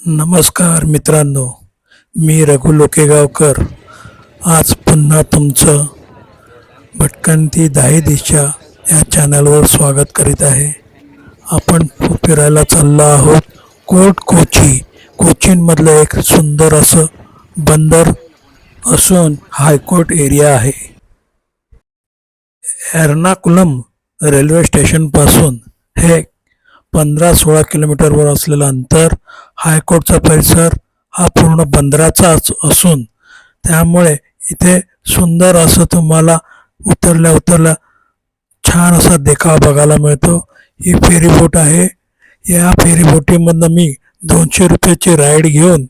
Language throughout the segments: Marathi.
नमस्कार मित्रांनो, मी रघु लोकेगावकर आज पुन्हा तुमचं भटकंती दाही दिशा या चॅनलवर स्वागत करीत आहे. आपण फिरायला चाललो आहोत कोर्ट कोची. कोचीनमधलं एक सुंदर असं बंदर असून हायकोर्ट एरिया आहे. एर्नाकुलम रेल्वे स्टेशनपासून हे 15-16 किलोमीटरवर असलेलं अंतर. हायकोर्टचा परिसर हा पूर्ण बंदराचाच असून त्यामुळे इथे सुंदर असं तुम्हाला उतरल्या उतरल्या छान असा देखावा बघायला मिळतो. ही फेरीबोट आहे. या फेरीबोटीमधनं मी 200 रुपयाची राईड घेऊन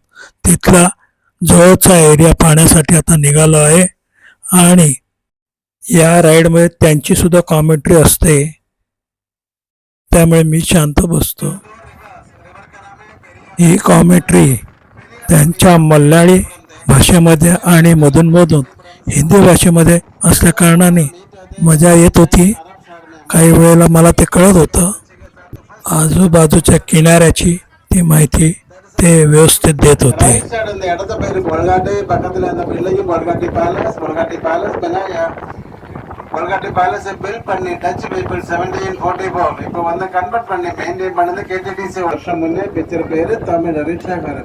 तिथला जवळचा एरिया पाहण्यासाठी आता निघालो आहे. आणि या राईडमध्ये त्यांची सुद्धा कॉमेंट्री असते, त्यामुळे मी शांत बसतो. ही कॉमेंट्री त्यांच्या मल्याळी भाषेमध्ये आणि मधूनमधून हिंदी भाषेमध्ये असल्या कारणाने मजा येत होती. काही वेळेला मला ते कळत होतं. आजूबाजूच्या किनाऱ्याची ती माहिती ते व्यवस्थित देत होते. கொல்கட்டை பேலஸ் பில்ட் பண்ணி டச் பீப்புள் 1744 இப்போ வந்து கன்வெர்ட் பண்ணி மெயின்டைன் பண்ணது கேடிடிசி வருஷம் முன்னே पिक्चर पेर तमिल रिक्शाकार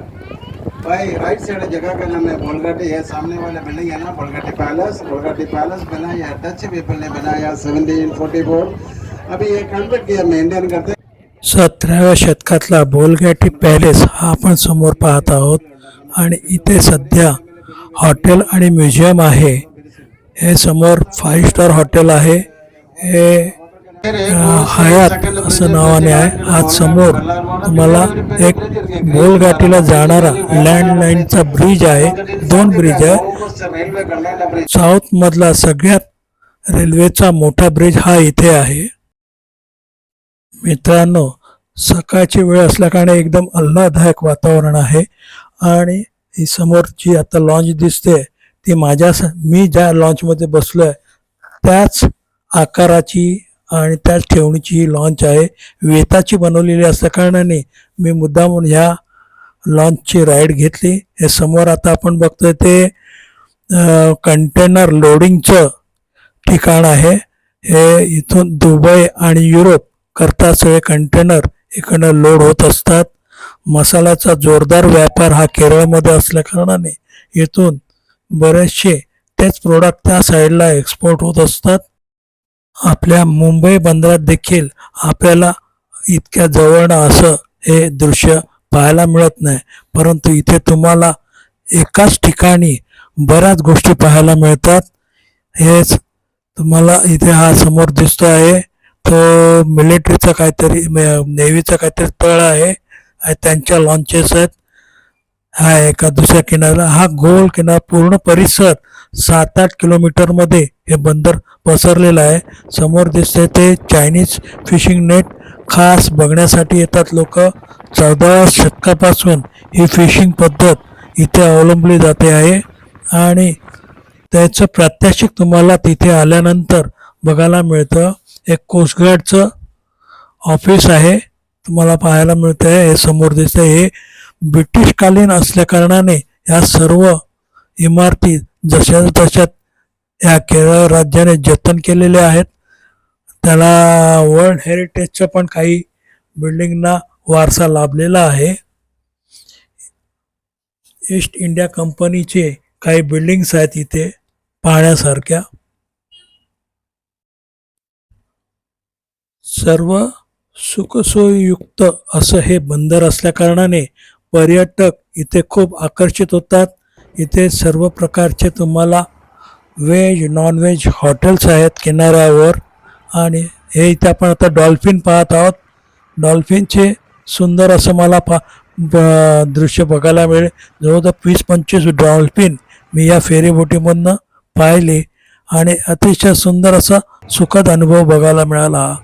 भाई राइट साइड जगह का नाम है कोलकाता. ये सामने वाला बिल्डिंग है ना कोलकाता पैलेस बनाया डच पीपल ने बनाया 1744. अभी ये कन्वर्ट किया मेंटेन करते. 17व्या शतकातला बोलगॅटी पॅलेस हा आपण समोर पाहत आहोत. आणि इथे सध्या हॉटेल आणि म्युझियम आहे. हे समोर 5 स्टार हॉटेल आहे. हे हयात असं नावाने आहे. आज समोर तुम्हाला एक बोलघाटीला जाणारा लँडलाईनचा ब्रिज आहे. 2 ब्रिज आहे. साऊथ मधला सगळ्यात रेल्वेचा मोठा ब्रिज हा इथे आहे. मित्रांनो, सकाळची वेळ असल्याकारणे एकदम आल्हाददायक वातावरण आहे. आणि ही समोर जी आता लॉन्च दिसते ती मी ज्या लॉन्चमध्ये बसलो आहे त्याच आकाराची आणि त्याच ठेवणीची ही लॉन्च आहे. वेताची बनवलेली असल्याकारणाने मी मुद्दामून ह्या लॉन्चची राईड घेतली. हे समोर आता आपण बघतोय ते कंटेनर लोडिंगचं ठिकाण आहे. हे इथून दुबई आणि युरोप करता सगळे कंटेनर इकडनं लोड होत असतात. मसाल्याचा जोरदार व्यापार हा केरळमध्ये असल्याकारणाने इथून बरेचसे तेच प्रोडक्ट त्या साईडला एक्सपोर्ट होत असतात. आपल्या मुंबई बंदरात देखील आपल्याला इतक्या जवळनं असं हे दृश्य पाहायला मिळत नाही. परंतु इथे तुम्हाला एकाच ठिकाणी बऱ्याच गोष्टी पाहायला मिळतात. हेच तुम्हाला इथे हा समोर दिसतो आहे तो मिलिटरीचा काहीतरी नेव्हीचा काहीतरी तळ आहे. त्यांच्या लॉन्चेस आहेत. हा एका दुसऱ्या किनाऱ्याला हा गोल किनारा पूर्ण परिसर 7-8 किलोमीटरमध्ये हे बंदर पसरलेलं आहे. समोर दिसते ते चायनीज फिशिंग नेट खास बघण्यासाठी येतात लोक. 14व्या शतकापासून ही फिशिंग पद्धत इथे अवलंबली जाते आहे. आणि त्याचं प्रात्यक्षिक तुम्हाला तिथे आल्यानंतर बघायला मिळतं. एक कोस्टगार्डचं ऑफिस आहे तुम्हाला पाहायला मिळतं आहे. हे समोर दिसतं. हे ब्रिटिशकालीन असल्याकारणाने या सर्व इमारती जशा तशात या केरळ राज्याने जतन केलेले आहेत. त्याला वर्ल्ड हेरिटेजचा पण काही बिल्डिंगना वारसा लाभलेला आहे. ईस्ट इंडिया कंपनीचे काही बिल्डिंग्स आहेत इथे पाहण्यासारख्या. सर्व सुखसोयीयुक्त असं हे बंदर असल्याकारणाने पर्यटक इथे खूप आकर्षित होतात. इथे सर्व प्रकारचे तुम्हाला व्हेज नॉन व्हेज हॉटेल्स आहेत किनाऱ्यावर. आणि हे इथे आपण आता डॉल्फिन पाहत आहोत. डॉल्फिनचे सुंदर असं मला दृश्य बघायला मिळेल. जवळजवळ 20-25 डॉल्फिन मी या फेरीबोटीमधनं पाहिले आणि अतिशय सुंदर असा सुखद अनुभव बघायला मिळाला.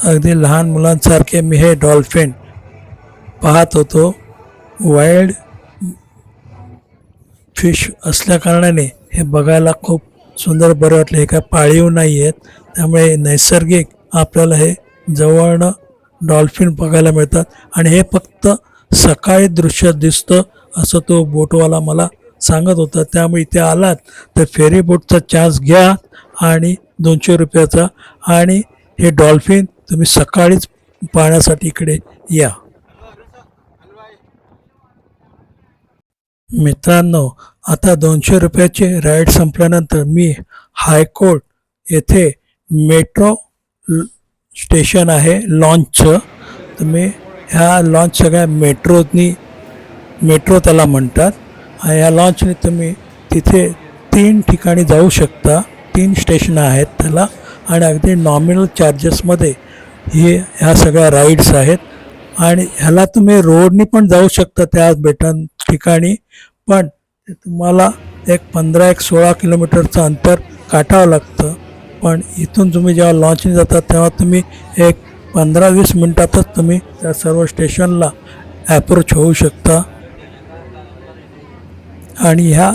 अगदी लहान मुलांसारखे मी हे डॉल्फिन पाहत होतो. वाईल्ड फिश असल्याकारणाने हे बघायला खूप सुंदर बरं वाटलं. हे काय पाळीव नाही आहेत, त्यामुळे नैसर्गिक आपल्याला हे जवळनं डॉल्फिन बघायला मिळतात. आणि हे फक्त सकाळी दृश्य दिसतं असं तो बोटवाला मला सांगत होता. त्यामुळे इथे आलात तर फेरी बोटचा चान्स घ्या आणि 200 रुपयाचा, आणि हे डॉल्फिन तुम्ही सकाळीच पाहण्यासाठी इकडे या. मित्रांनो, आता 200 रुपयाचे राईड संपल्यानंतर मी हायकोर्ट येथे मेट्रो स्टेशन आहे लॉन्चचं. तुम्ही ह्या लॉन्च सगळ्या मेट्रो त्याला म्हणतात. ह्या लॉन्चने तुम्ही तिथे 3 ठिकाणी जाऊ शकता. 3 स्टेशनं आहेत त्याला, आणि अगदी नॉमिनल चार्जेसमध्ये ह्या सगळ्या राईड्स आहेत. आणि ह्याला तुम्ही रोडनी पण जाऊ शकता त्या ठिकाणी, पण तुम्हाला एक 15-16 किलोमीटरचं अंतर काटावं लागतं. पण इथून तुम्ही जेव्हा लॉन्चने जाता तेव्हा तुम्ही एक 15-20 मिनटातच तुम्ही त्या सर्व स्टेशनला ॲप्रोच होऊ शकता. आणि ह्या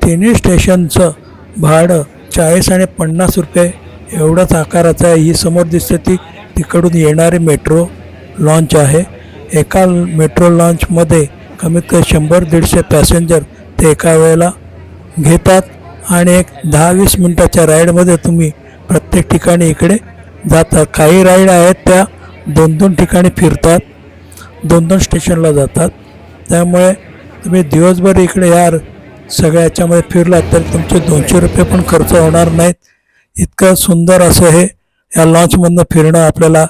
तिन्ही स्टेशनचं भाडं 40 आणि 50 रुपये एवढंच आकाराचं आहे. ही समोर दिसते ती तिकडून येणारी मेट्रो लॉन्च आहे. एका मेट्रो लॉन्चमध्ये कमीत कमी 100-150 पॅसेंजर ते एका वेळेला घेतात, आणि एक 10-20 मिनटाच्या राईडमध्ये तुम्ही प्रत्येक ठिकाणी इकडे जातात. काही राईड आहेत त्या 2-2 ठिकाणी फिरतात, 2-2 स्टेशनला जातात. त्यामुळे तुम्ही दिवसभर इकडे या सगळ्या याच्यामध्ये फिरलात तर तुमचे 200 रुपये पण खर्च होणार नाहीत. इतकं सुंदर असं हे या लॉन्चमधनं फिरणं आपल्याला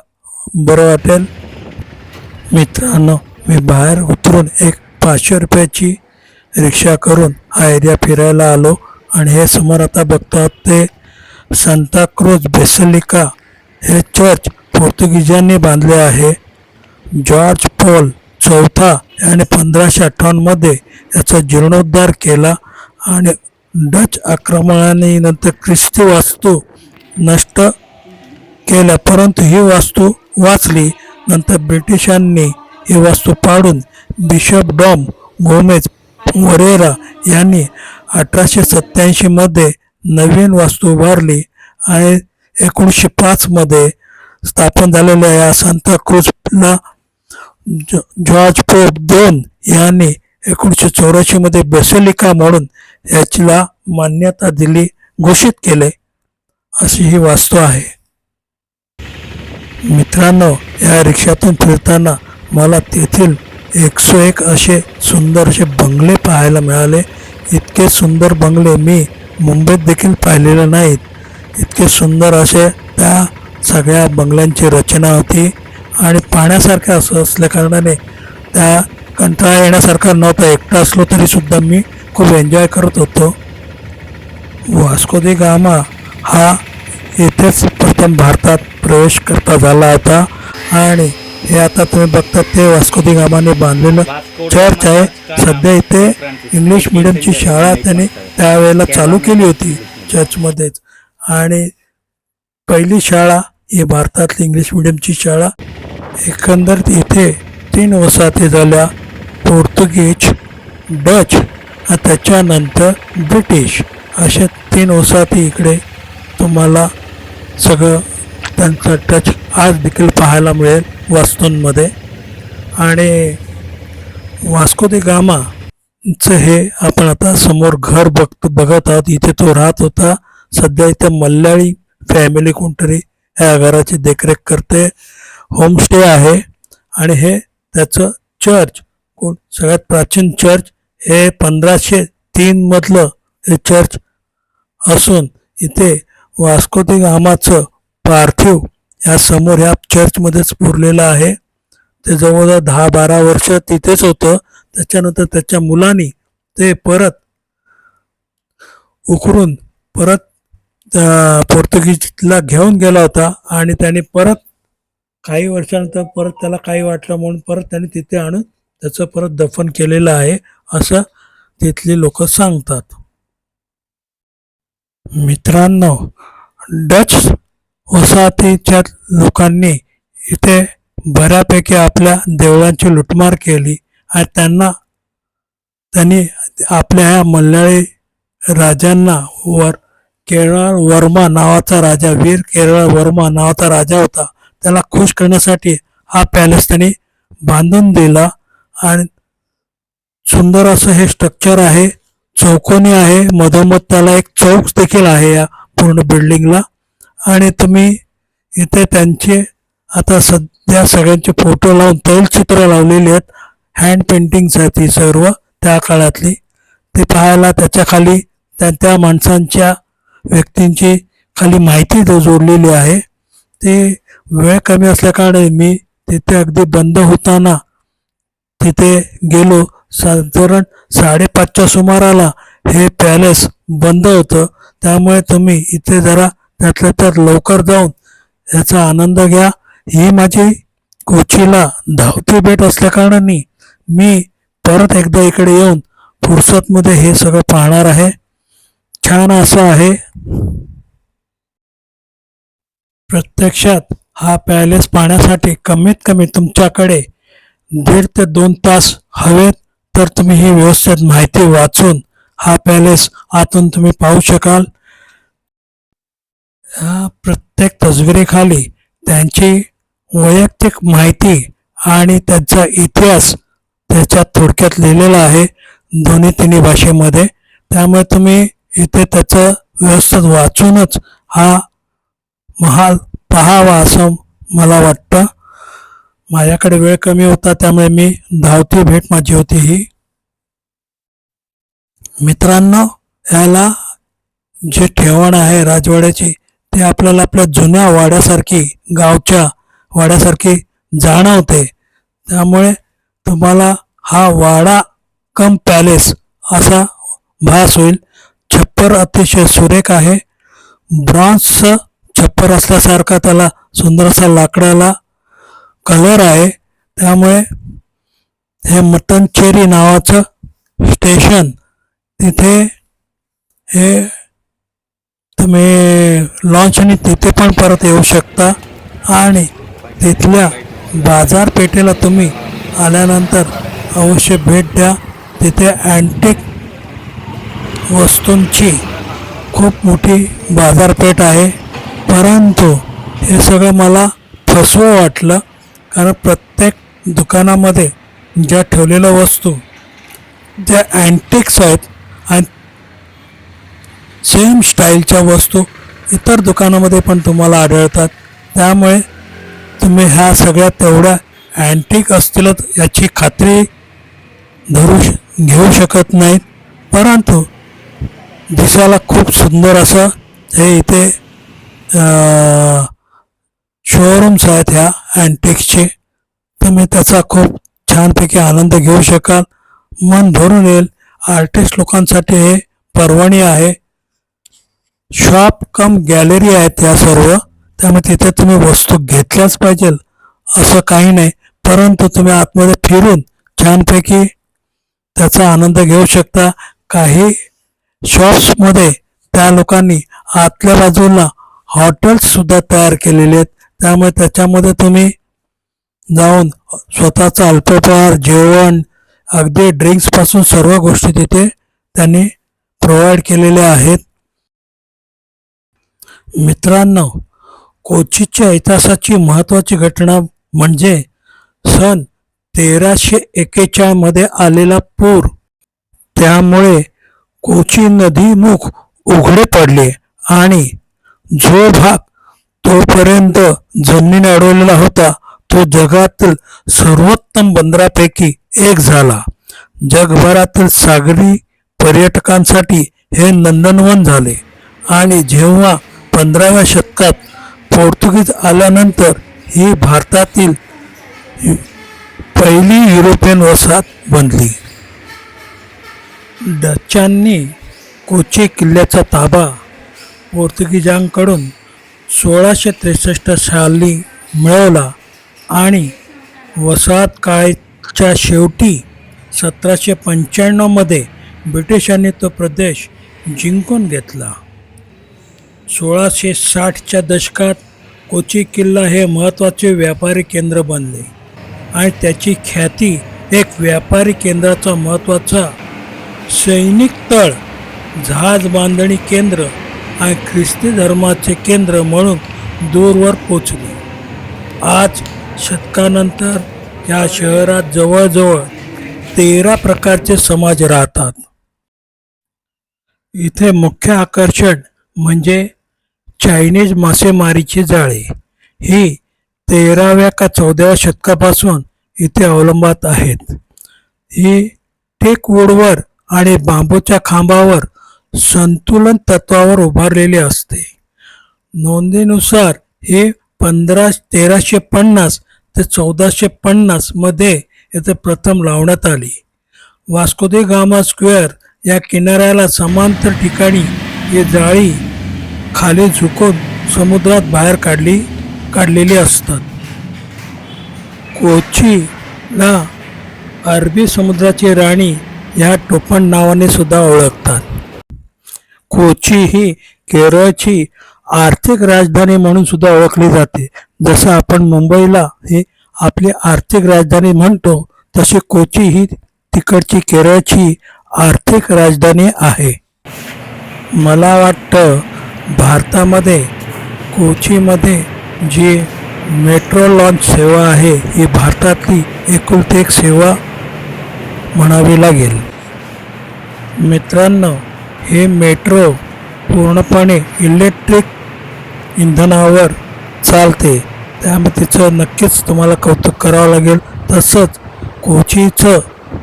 बरं वाटेल. मित्रांनो, मी बाहेर उतरून एक 500 रुपयाची रिक्षा करून हा एरिया फिरायला आलो. आणि हे समोर आता बघतात ते सांता क्रूज बेसिलिका हे चर्च पोर्तुगीजांनी बांधले आहे. जॉर्ज पॉल चौथा याने 1558 याचा जीर्णोद्धार केला, आणि डच आक्रमणाने नंतर ख्रिस्ती वास्तू नष्ट केल्या, परंतु ही वास्तू वाचली. नंतर ब्रिटिशांनी ही वास्तू पाडून बिशप डॉम गोमेज मोरेरा यांनी 1887 नवीन वास्तू उभारली, आणि 1905 स्थापन झालेल्या या सांता क्रूजला जॉर्ज पोप II यांनी 1984 बेसिलिका म्हणून याला मान्यता दिली, घोषित केले. अशी ही वास्तू आहे. मित्रांनो, या रिक्षातून फिरताना मला तेथील 101 असे सुंदर असे बंगले पाहायला मिळाले. इतके सुंदर बंगले मी मुंबईत देखील पाहिलेले नाहीत. इतके सुंदर असे त्या सगळ्या बंगल्यांची रचना होती, आणि पाहण्यासारखं असं असल्याकारणाने त्या कंटाळा येण्यासारखा नव्हता. एकटा असलो तरीसुद्धा मी खूप एन्जॉय करत होतो. वास्को दी गामा हा येथेच प्रथम भारतात प्रवेश करता झाला होता, आणि हे आता तुम्ही बघता ते वास्को दी गामाने बांधलेलं चर्च आहे. सध्या इथे इंग्लिश मिडियमची शाळा त्याने त्यावेळेला चालू केली होती चर्चमध्येच, आणि पहिली शाळा ही भारतातली इंग्लिश मिडियमची शाळा. एकंदरीत इथे 3 वसाहती झाल्या, पोर्तुगीज, डच, त्याच्यानंतर ब्रिटिश, अशा 3 वसाहती इकडे तुम्हाला सगळं त्यांचा टच आज देखील पाहायला मिळेल वास्तूंमध्ये. आणि वास्को दी गामाचं हे आपण आता समोर घर बघत आहोत. इथे तो राहत होता. सध्या इथे मल्याळी फॅमिली कोणतरी ह्या घराची देखरेख करते. होमस्टे आहे, आणि हे त्याचं चर्च सगळ्यात प्राचीन चर्च हे 1503 मधलं हे चर्च असून इथे वास्को दी गामाचं पार्थिव या समोर ह्या चर्चमध्येच पुरलेलं आहे. ते जवळजवळ 10-12 वर्ष तिथेच होतं. त्याच्यानंतर त्याच्या मुलांनी ते परत उकरून पोर्तुगीजला घेऊन गेला होता, आणि त्याने परत काही वर्षानंतर परत त्याला काही वाटलं म्हणून परत त्याने तिथे आणून त्याचं परत दफन केलेलं आहे, असं तिथली लोक सांगतात. मित्रांनो, डच वसाहतीच्या लोकांनी इथे बऱ्यापैकी आपल्या देवळांची लुटमार केली, आणि त्यांनी आपल्या ह्या मल्याळी राजांना केरळ वर्मा नावाचा राजा, वीर केरळ वर्मा नावाचा राजा होता, त्याला खुश करण्यासाठी हा पॅलेस त्यांनी बांधून दिला. आणि सुंदर असं हे स्ट्रक्चर आहे. चौकोनी आहे, मधोमध त्याला एक चौक देखील आहे या पूर्ण बिल्डिंगला. आणि तुम्ही इथे त्यांचे आता सध्या सगळ्यांचे फोटो लावून तैलचित्र लावलेली आहेत. हँड पेंटिंग्स आहेत ही सर्व त्या काळातली. ते पाहायला त्याच्या खाली त्या माणसांच्या व्यक्तींची खाली माहिती जोडलेली आहे. ते वेळ कमी असल्याकारणे मी तिथे अगदी बंद होताना तिथे गेलो. साधारण 5:30च्या सुमाराला हे पॅलेस बंद होतं. त्यामुळे तुम्ही इथे जरा त्यातल्या त्यात लवकर जाऊन याचा आनंद घ्या. ही माझी कोचीला धावती भेट असल्याकारणाने मी परत एकदा इकडे येऊन फुर्सतमध्ये हे सगळं पाहणार आहे. छान असं आहे. प्रत्यक्षात हा पॅलेस पाहण्यासाठी कमीत कमी तुमच्याकडे 1.5 ते 2 तास हवेत, तर तुम्ही ही व्यवस्थित माहिती वाचून हा पॅलेस आतून तुम्ही पाहू शकाल. ह्या प्रत्येक तसबिरीखाली त्यांची वैयक्तिक माहिती आणि त्यांचा इतिहास त्याच्यात थोडक्यात लिहिलेला आहे दोन्ही तिन्ही भाषेमध्ये. त्यामुळे तुम्ही इथे त्याचं व्यवस्थित वाचूनच हा महाल पाहावा असं मला वाटतं. माझ्याकडे वेळ कमी होता त्यामुळे मी धावती भेट माझी होती ही. मित्रांनो, याला जे ठेवण आहे राजवाड्याची ते आपल्याला आपल्या जुन्या वाड्यासारखी, गावच्या वाड्यासारखी जाणवते. त्यामुळे तुम्हाला हा वाडा कम पॅलेस असा भास होईल. छप्पर अतिशय सुरेख आहे. ब्रॉन्झचं छप्पर असल्यासारखा त्याला सुंदर असा लाकडाला कलर आहे. त्यामुळे हे मटनचेरी नावाचं स्टेशन तिथे हे तुम्ही लॉन्चने तिथे पण परत येऊ शकता. आणि तिथल्या बाजारपेठेला तुम्ही आल्यानंतर अवश्य भेट द्या. तिथे अँटिक वस्तूंची खूप मोठी बाजारपेठ आहे. परंतु हे सगळं मला फसवं वाटलं, कारण प्रत्येक दुकानामध्ये ज्या ठेवलेल्या वस्तू ज्या अँटिक्स आहेत आणि सेम स्टाईलच्या वस्तू इतर दुकानामध्ये पण तुम्हाला आढळतात. त्यामुळे तुम्ही ह्या सगळ्या तेवढ्या अँटिक असतीलच याची खात्री घेऊ शकत नाहीत. परंतु दिसायला खूप सुंदर असं हे इथे शोरूम्स आहेत ह्या अँटिक्सचे. तुम्ही त्याचा खूप छानपैकी आनंद घेऊ शकाल. मन भरून येईल. आर्टिस्ट लोकांसाठी हे पर्वणी आहे. शॉप कम गॅलरी आहेत या सर्व. त्यामुळे तिथे तुम्ही वस्तू घेतल्याच पाहिजे असं काही नाही. परंतु तुम्ही आतमध्ये फिरून छानपैकी त्याचा आनंद घेऊ शकता. काही शॉप्समध्ये त्या लोकांनी आतल्या बाजूला हॉटेल्ससुद्धा तयार केलेले आहेत. त्यामुळे त्याच्यामध्ये तुम्ही जाऊन स्वतःचा अल्पोपहार, जेवण, अगदी ड्रिंक्सपासून सर्व गोष्टी तिथे त्यांनी प्रोव्हाइड केलेल्या आहेत. मित्रांनो, कोचीच्या इतिहासाची महत्त्वाची घटना म्हणजे सन 1341 मध्ये आलेला पूर. त्यामुळे कोची नदीमुख उघडे पडले आणि जो भाग तोपर्यंत जमिनीने अडवलेला होता तो जगातील सर्वोत्तम बंदरापैकी एक झाला. जगभरातील सागरी पर्यटकांसाठी हे नंदनवन झाले. आणि जेव्हा 15व्या शतकात पोर्तुगीज आल्यानंतर ही भारतातील पहिली युरोपियन वसाहत बनली. डचांनी कोची किल्ल्याचा ताबा पोर्तुगीजांकडून 1663 साली मिळवला आणि वसाहत काळाच्या शेवटी 1795 मध्ये ब्रिटिशांनी तो प्रदेश जिंकून घेतला. 1660च्या दशकात कोची किल्ला हे महत्त्वाचे व्यापारी केंद्र बनले आणि त्याची ख्याती एक व्यापारी केंद्राचा महत्त्वाचा सैनिक तळ, जहाज बांधणी केंद्र आणि ख्रिस्ती धर्माचे केंद्र म्हणून दूरवर पोचली. आज शतकानंतर या शहरात जवळजवळ 13 प्रकारचे समाज राहतात. इथे मुख्य आकर्षण म्हणजे चायनीज मासेमारीची जाळे. ही 13व्या का 14व्या शतकापासून इथे अवलंबात आहेत. ही टेक वूडवर आणि बांबूच्या खांबावर संतुलन तत्वावर उभारलेली असते. नोंदीनुसार हे 1350 ते 1450 मध्ये येथे प्रथम लावण्यात आली. वास्को दी गामा स्क्वेअर या किनाऱ्याला समांतर ठिकाणी ही जाळी खाली झुकून समुद्रात बाहेर काढलेली असतात. कोचीला अरबी समुद्राची राणी या टोपण नावाने सुद्धा ओळखतात. कोची ही केरळची आर्थिक राजधानी म्हणून सुद्धा ओळखली जाते. जसं आपण मुंबईला ही आपली आर्थिक राजधानी म्हणतो, तशी कोची ही तिकडची केरळची आर्थिक राजधानी आहे. मला वाटतं भारतामध्ये कोचीमध्ये जी मेट्रो लॉन्च सेवा आहे ही भारतातली एकुलती एक सेवा म्हणावी लागेल. मित्रांनो, हे मेट्रो पूर्णपणे इलेक्ट्रिक इंधनावर चालते, त्यामुळे तिचं नक्कीच तुम्हाला कौतुक करावं लागेल. तसंच कोचीचं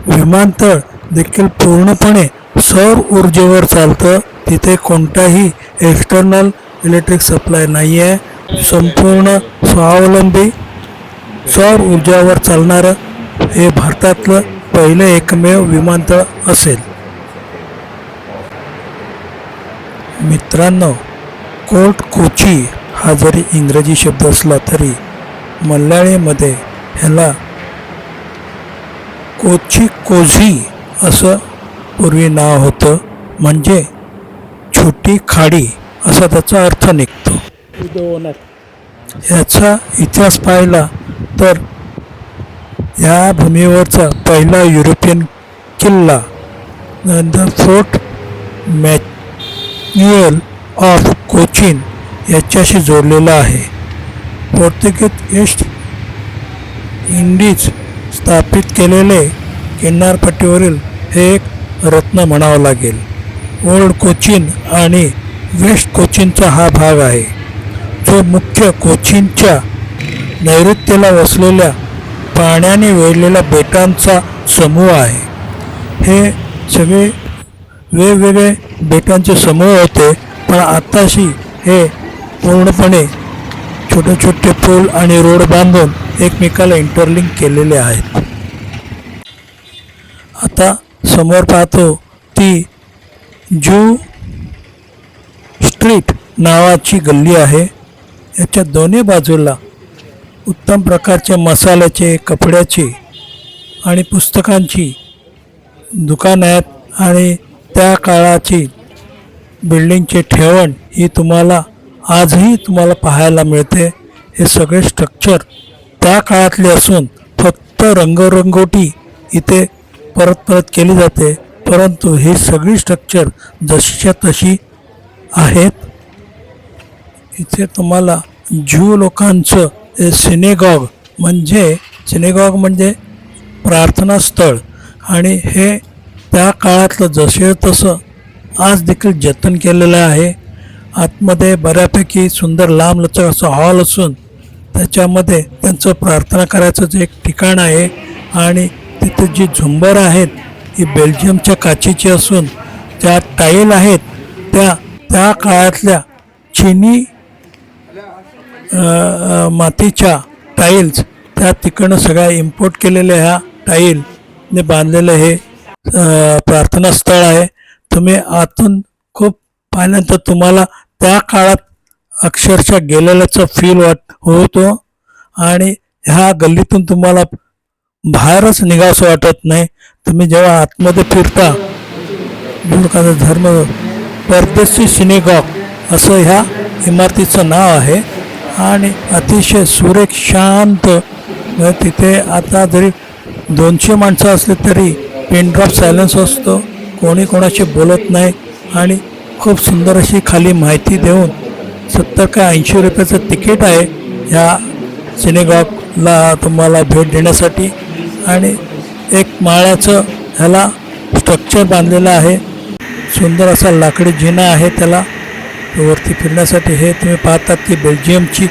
विमानतळ देखील पूर्णपणे सौर ऊर्जेवर चालतं. तिथे कोणताही एक्सटर्नल इलेक्ट्रिक सप्लाय नाही आहे. संपूर्ण स्वावलंबी सौर ऊर्जावर चालणारं हे भारतातलं पहिलं एकमेव विमानतळ असेल. मित्रांनो, कोर्ट कोची हा जरी इंग्रजी शब्द असला तरी मल्याळीमध्ये ह्याला कोची कोझी असं पूर्वी नाव होतं, म्हणजे छोटी खाडी असा त्याचा अर्थ निघतो. याचा इतिहास पाहिला तर या भूमीवरचा पहिला युरोपियन किल्ला the fort Manuel of Cochin याच्याशी जोडलेला आहे. पोर्तुगीज ईस्ट इंडिज स्थापित केलेले किनारपट्टीवरील हे एक रत्न म्हणावं लागेल. ओल्ड कोचीन आणि वेस्ट कोचीनचा हा भाग आहे, जो मुख्य कोचीनच्या नैऋत्येला वसलेल्या पाण्याने वेढलेल्या बेटांचा समूह आहे. हे सगळे वेगवेगळे बेटांचे समूह होते, पण आताशी हे पूर्णपणे छोटे छोटे पूल आणि रोड बांधून एकमेकाला इंटरलिंक केलेले आहेत. आता समोर पाहतो ती जू स्ट्रीट नावाची गल्ली आहे. याच्या दोन्ही बाजूला उत्तम प्रकारचे मसाल्याचे, कपड्याची आणि पुस्तकांची दुकानं आहेत आणि त्या काळाची बिल्डिंगचे ठेवण ही आजही तुम्हाला पाहायला मिळते. हे सगळे स्ट्रक्चर त्या काळातले असून फक्त रंगरंगोटी इथे परत केली जाते, परंतु ही सगळी स्ट्रक्चर जशीच्या तशी आहेत. इथे तुम्हाला ज्यू लोकांचं सिनेगॉग म्हणजे प्रार्थनास्थळ, आणि हे त्या काळातलं जसे तसं आज देखील जतन केलेलं आहे. आतमध्ये बऱ्यापैकी सुंदर लांबलचक असं हॉल असून त्याच्यामध्ये त्यांचं प्रार्थना करायचं जे एक ठिकाण आहे, आणि तिथे जी झुंबर आहेत ही बेल्जियमच्या काचेची असून ज्या टाईल आहेत त्या काळातल्या चीनी मातीच्या टाईल्स त्या तिकडनं सगळ्या इम्पोर्ट केलेल्या ह्या टाईलने बांधलेलं हे प्रार्थनास्थळ आहे. तुम्ही आतून खूप पाहिल्यानंतर तुम्हाला त्या काळात अक्षरशः गेलेल्याचा फील होतो, आणि ह्या गल्लीतून तुम्हाला बाहेरच निघावंसं वाटत नाही. तुम्ही जेव्हा आतमध्ये फिरता, धर्म परदेशी सिनेगॉग असं ह्या इमारतीचं नाव आहे, आणि अतिशय सुरेख शांत. तिथे आता जरी 200 माणसं असली तरी पिन ड्रॉप सायलन्स असतो, कोणी कोणाशी बोलत नाही, आणि खूप सुंदर अशी खाली माहिती देऊन 70 का 80 रुपयाचं तिकीट आहे ह्या सिनेगॉगला तुम्हाला भेट देण्यासाठी. आणि एक माळ्याचं ह्याला स्ट्रक्चर बांधलेलं आहे. सुंदर असा लाकडी जिना आहे त्याला वरती फिरण्यासाठी. हे तुम्ही पाहतात की बेल्जियमची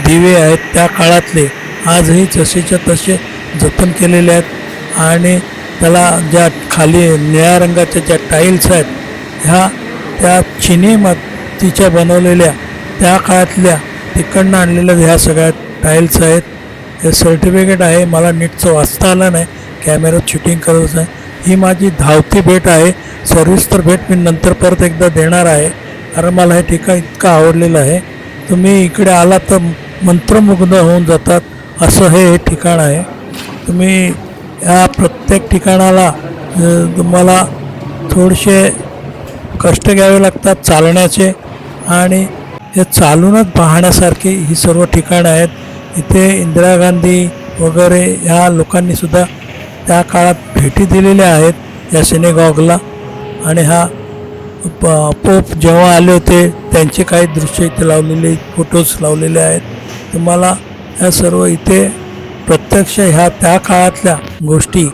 दिवे आहेत त्या काळातले, आजही जसेच्या तसे जतन केलेले आहेत. आणि त्याला ज्या खाली निळ्या रंगाच्या ज्या टाईल्स आहेत ह्या त्या चिनी मातीच्या बनवलेल्या त्या काळातल्या तिकडनं आणलेल्या ह्या सगळ्या टाईल्स आहेत. हे सर्टिफिकेट आहे. मला नीटचं वाचता आलं नाही, कॅमेऱ्यात शूटिंग करत आहे. ही माझी धावती भेट आहे. सविस्तर भेट मी नंतर परत एकदा देणार आहे, कारण मला हे ठिकाण इतकं आवडलेलं आहे. तुम्ही इकडे आला तर मंत्रमुग्ध होऊन जातात असं हे ठिकाण आहे. तुम्ही या प्रत्येक ठिकाणाला तुम्हाला थोडेसे कष्ट घ्यावे लागतात चालण्याचे, आणि हे चालूनच पाहण्यासारखी ही सर्व ठिकाणं आहेत. इथे इंदिरा गांधी वगैरे ह्या लोकांनीसुद्धा त्या काळात भेटी दिलेल्या आहेत या सिनेगॉगला. आणि हा पोप जेव्हा आले होते त्यांचे काही दृश्य इथे लावलेले, फोटोज लावलेले आहेत. तुम्हाला ह्या सर्व इथे प्रत्यक्ष ह्या त्या काळातल्या गोष्टी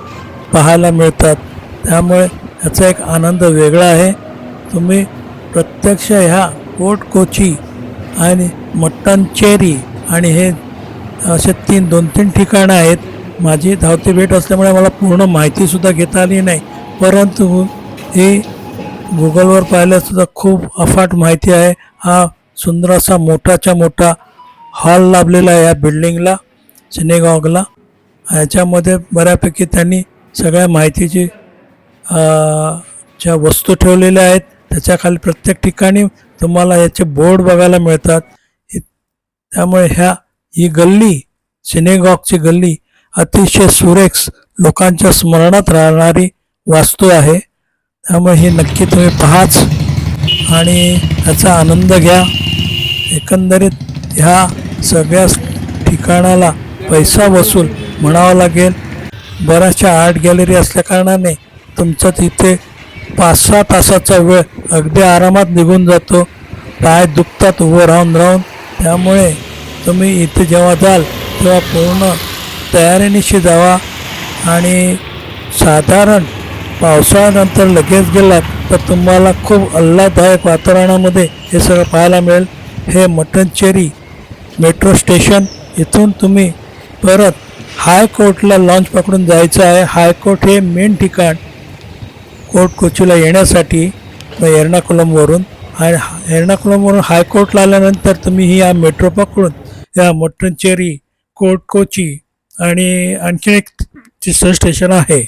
पाहायला मिळतात. त्यामुळे ह्याचा एक आनंद वेगळा आहे. तुम्ही प्रत्यक्ष ह्या कोर्ट कोची आणि मट्टनचेरी आणि हे असे 2-3 ठिकाणं आहेत. माझी धावती भेट असल्यामुळे मला पूर्ण माहितीसुद्धा घेता आली नाही, परंतु ही गुगलवर पाहिल्यासुद्धा खूप अफाट माहिती आहे. हा सुंदर असा मोठाच्या मोठा हॉल लाभलेला आहे या बिल्डिंगला, सिनेगॉगला. ह्याच्यामध्ये बऱ्यापैकी त्यांनी सगळ्या माहितीची ज्या वस्तू ठेवलेल्या आहेत त्याच्याखाली प्रत्येक ठिकाणी तुम्हाला याचे बोर्ड बघायला मिळतात. त्यामुळे ही गल्ली, सिनेगॉगची गल्ली अतिशय सुरेख, लोकांच्या स्मरणात राहणारी वास्तू आहे. त्यामुळे हे नक्की तुम्ही पाहाच आणि त्याचा आनंद घ्या. एकंदरीत ह्या सगळ्या ठिकाणाला पैसा वसूल म्हणावा लागेल. बऱ्याचशा आर्ट गॅलरी असल्याकारणाने तुमचा तिथे 5-6 तासाचा वेळ अगदी आरामात निघून जातो. पाय दुखतात उभं राहून राहून. त्यामुळे तुम्ही इथे जेव्हा जाल तेव्हा पूर्ण तयारीनिशी जावा. आणि साधारण पावसाळ्यानंतर लगेच गेलात तर तुम्हाला खूप आल्हाददायक वातावरणामध्ये हे सगळं पाहायला मिळेल. हे मट्टनचेरी मेट्रो स्टेशन, इथून तुम्ही परत हायकोर्टला लॉन्च पकडून जायचं आहे. हायकोर्ट हे मेन ठिकाण कोर्ट कोचीला येण्यासाठी एर्नाकुलमवरून. आणि एर्नाकुलमवरून हायकोर्टला आल्यानंतर तुम्ही ही या मेट्रो पकडून या मट्टनचेरी, कोर्ट कोची आणि आणखी एक तिसरं स्टेशन आहे